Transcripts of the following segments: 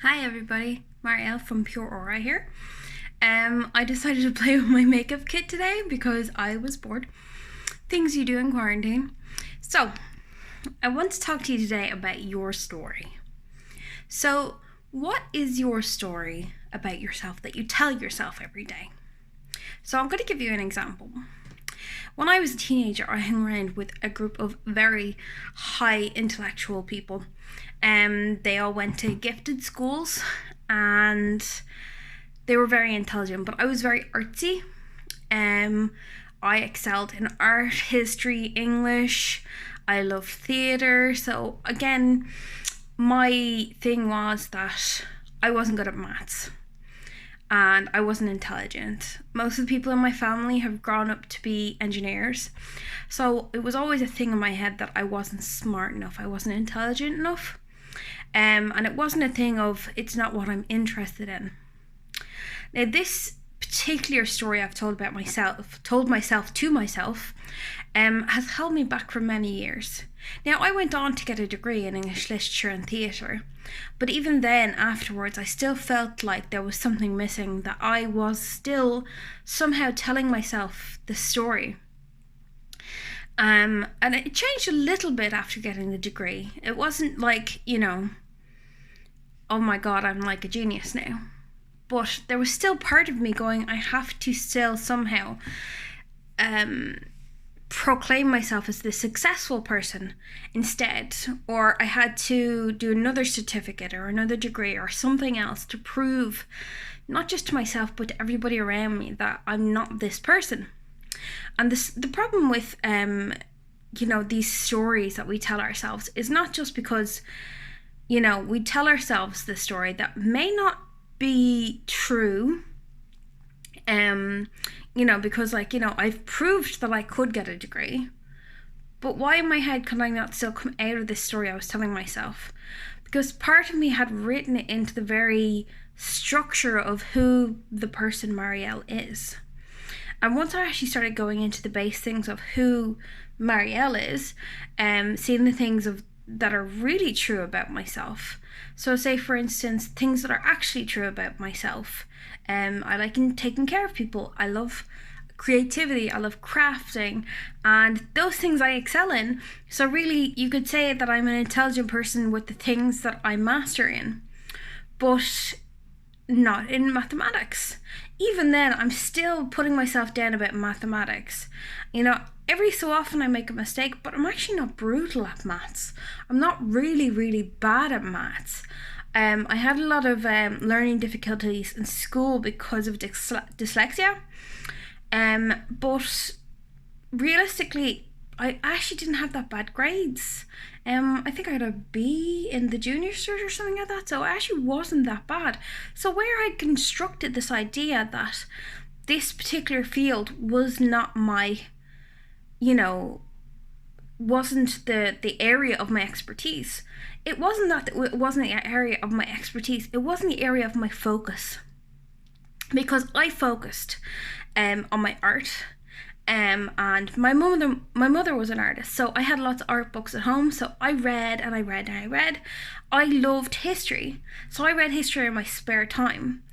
Hi everybody, Mariel from Pure Aura here. I decided to play with my makeup kit today because I was bored. Things you do in quarantine. So, I want to talk to you today about your story. So, what is your story about yourself that you tell yourself every day? So, I'm going to give you an example. When I was a teenager, I hung around with a group of very high intellectual people. They all went to gifted schools and they were very intelligent, but I was very artsy. I excelled in art, history, English. I loved theatre. So again, my thing was that I wasn't good at maths and I wasn't intelligent. Most of the people in my family have grown up to be engineers. So it was always a thing in my head that I wasn't smart enough, I wasn't intelligent enough. And it wasn't a thing of, it's not what I'm interested in. Now, this particular story I've told myself to myself, has held me back for many years. Now, I went on to get a degree in English literature and theatre, but even then, afterwards, I still felt like there was something missing, that I was still somehow telling myself the story. And it changed a little bit after getting the degree. It wasn't like, oh my God, I'm like a genius now. But there was still part of me going, I have to still somehow proclaim myself as the successful person instead. Or I had to do another certificate or another degree or something else to prove, not just to myself, but to everybody around me, that I'm not this person. And the problem with these stories that we tell ourselves is not just because we tell ourselves the story that may not be true, because I've proved that I could get a degree, but why in my head could I not still come out of this story I was telling myself? Because part of me had written it into the very structure of who the person Mariel is. And once I actually started going into the base things of who Mariel is, seeing the things that are really true about myself. So say, for instance, things that are actually true about myself. I like taking care of people. I love creativity. I love crafting. And those things I excel in. So really, you could say that I'm an intelligent person with the things that I master in. But not in mathematics. Even then, I'm still putting myself down about mathematics. Every so often I make a mistake, but I'm actually not brutal at maths. I'm not really, really bad at maths. I had a lot of learning difficulties in school because of dyslexia. But realistically, I actually didn't have that bad grades. I think I had a B in the junior cert or something like that, so it actually wasn't that bad. So where I constructed this idea that this particular field was not my, wasn't the area of my expertise. It wasn't that it wasn't the area of my expertise, it wasn't the area of my focus. Because I focused on my art. And my mother was an artist, so I had lots of art books at home, so I read and I read and I read. I loved history, so I read history in my spare time.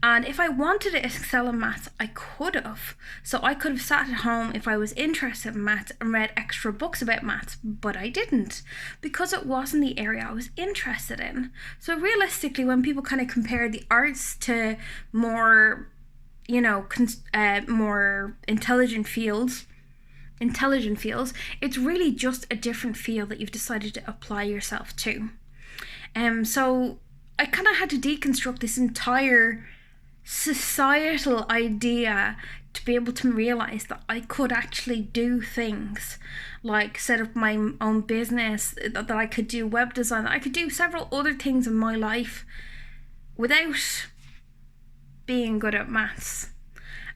And if I wanted to excel in maths, I could have. So I could have sat at home if I was interested in maths and read extra books about maths, but I didn't, because it wasn't the area I was interested in. So realistically, when people kind of compare the arts to more more intelligent fields, it's really just a different field that you've decided to apply yourself to. So I kind of had to deconstruct this entire societal idea to be able to realize that I could actually do things like set up my own business, that I could do web design, that I could do several other things in my life without being good at maths.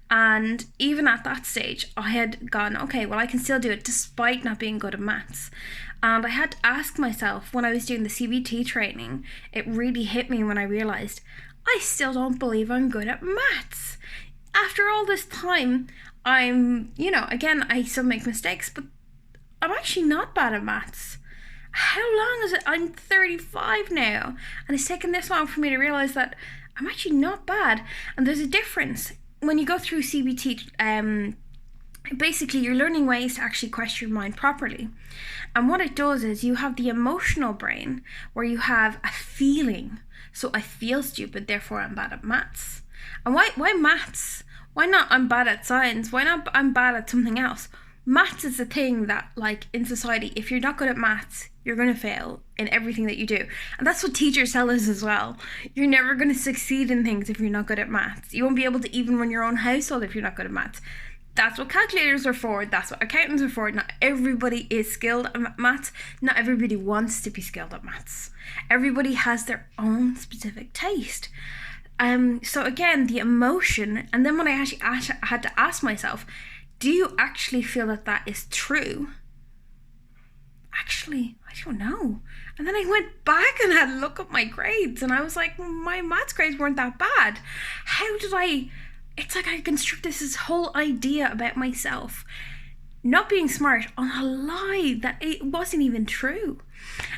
And even at that stage, I had gone, okay, well, I can still do it despite not being good at maths. And I had to ask myself, when I was doing the CBT training, it really hit me when I realized I still don't believe I'm good at maths. After all this time, I'm, again, I still make mistakes, but I'm actually not bad at maths. how long is it? I'm 35 now, and it's taken this long for me to realize that I'm actually not bad. And there's a difference when you go through CBT. Basically, you're learning ways to actually question your mind properly. And what it does is you have the emotional brain where you have a feeling. So I feel stupid, therefore I'm bad at maths. And why maths? Why not I'm bad at science? Why not I'm bad at something else? Maths is the thing that, like, in society, if you're not good at maths, you're going to fail in everything that you do. And that's what teachers tell us as well. You're never going to succeed in things if you're not good at maths. You won't be able to even run your own household if you're not good at maths. That's what calculators are for. That's what accountants are for. Not everybody is skilled at maths. Not everybody wants to be skilled at maths. Everybody has their own specific taste. So again, the emotion, and then when I actually had to ask myself, do you actually feel that that is true? Actually, I don't know. And then I went back and had a look at my grades, and I was like, my maths grades weren't that bad. How did I... It's like I constructed this whole idea about myself not being smart on a lie that it wasn't even true.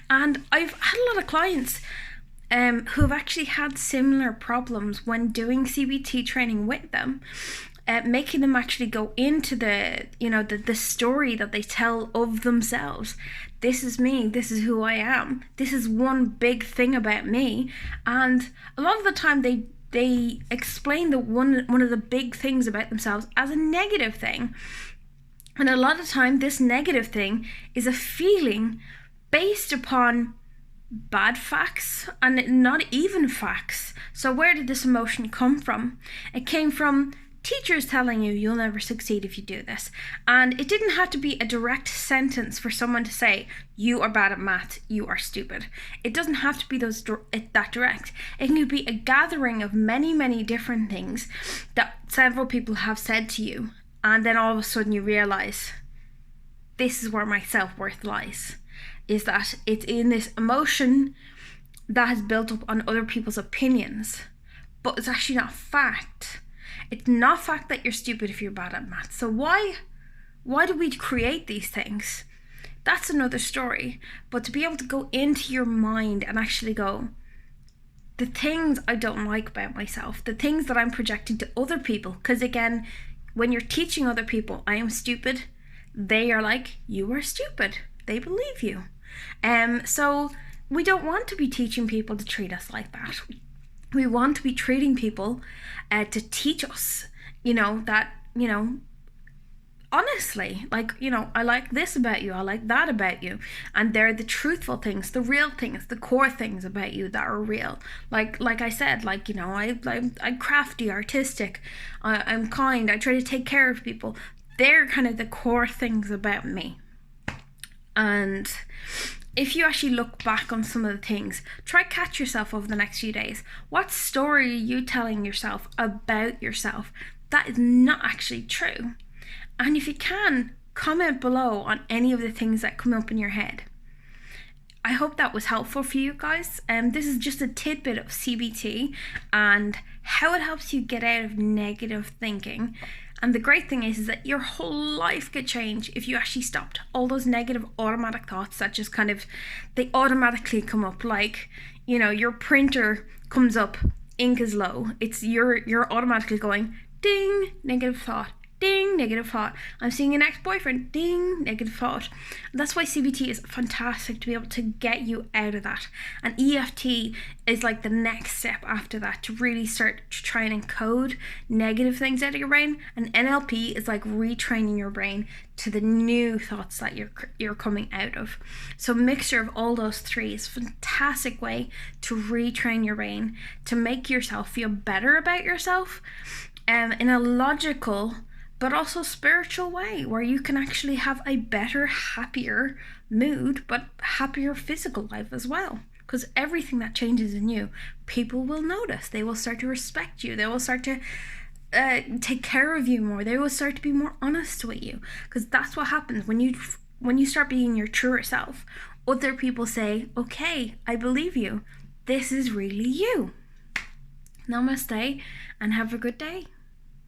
And I've had a lot of clients who have actually had similar problems when doing CBT training with them, making them actually go into the story that they tell of themselves. This is me, this is who I am, this is one big thing about me. And a lot of the time they explain the one of the big things about themselves as a negative thing. And a lot of time this negative thing is a feeling based upon bad facts and not even facts. So where did this emotion come from? It came from teachers telling you you'll never succeed if you do this. And it didn't have to be a direct sentence for someone to say, you are bad at math, you are stupid. It doesn't have to be that direct. It can be a gathering of many, many different things that several people have said to you. And then all of a sudden you realize, this is where my self-worth lies. Is that it's in this emotion that has built up on other people's opinions. But it's actually not fact. It's not fact that you're stupid if you're bad at math. So why do we create these things? That's another story. But to be able to go into your mind and actually go, the things I don't like about myself, the things that I'm projecting to other people, because again, when you're teaching other people, I am stupid, they are like, you are stupid. They believe you. So we don't want to be teaching people to treat us like that. We want to be treating people to teach us, honestly, I like this about you, I like that about you. And they're the truthful things, the real things, the core things about you that are real. Like I said, I'm crafty, artistic, I'm kind, I try to take care of people. They're kind of the core things about me. And if you actually look back on some of the things, try catch yourself over the next few days. What story are you telling yourself about yourself that is not actually true? And if you can, comment below on any of the things that come up in your head. I hope that was helpful for you guys. This is just a tidbit of CBT and how it helps you get out of negative thinking. And the great thing is that your whole life could change if you actually stopped all those negative automatic thoughts that just they automatically come up. Like, your printer comes up, ink is low. You're automatically going, ding, negative thought. Ding, negative thought. I'm seeing an ex-boyfriend. Ding, negative thought. And that's why CBT is fantastic, to be able to get you out of that. And EFT is like the next step after that, to really start to try and encode negative things out of your brain. And NLP is like retraining your brain to the new thoughts that you're coming out of. So a mixture of all those three is a fantastic way to retrain your brain, to make yourself feel better about yourself, in a logical but also spiritual way, where you can actually have a better, happier mood, but happier physical life as well. Because everything that changes in you, people will notice. They will start to respect you. They will start to take care of you more. They will start to be more honest with you. Because that's what happens when you start being your truer self. Other people say, okay, I believe you. This is really you. Namaste, and have a good day.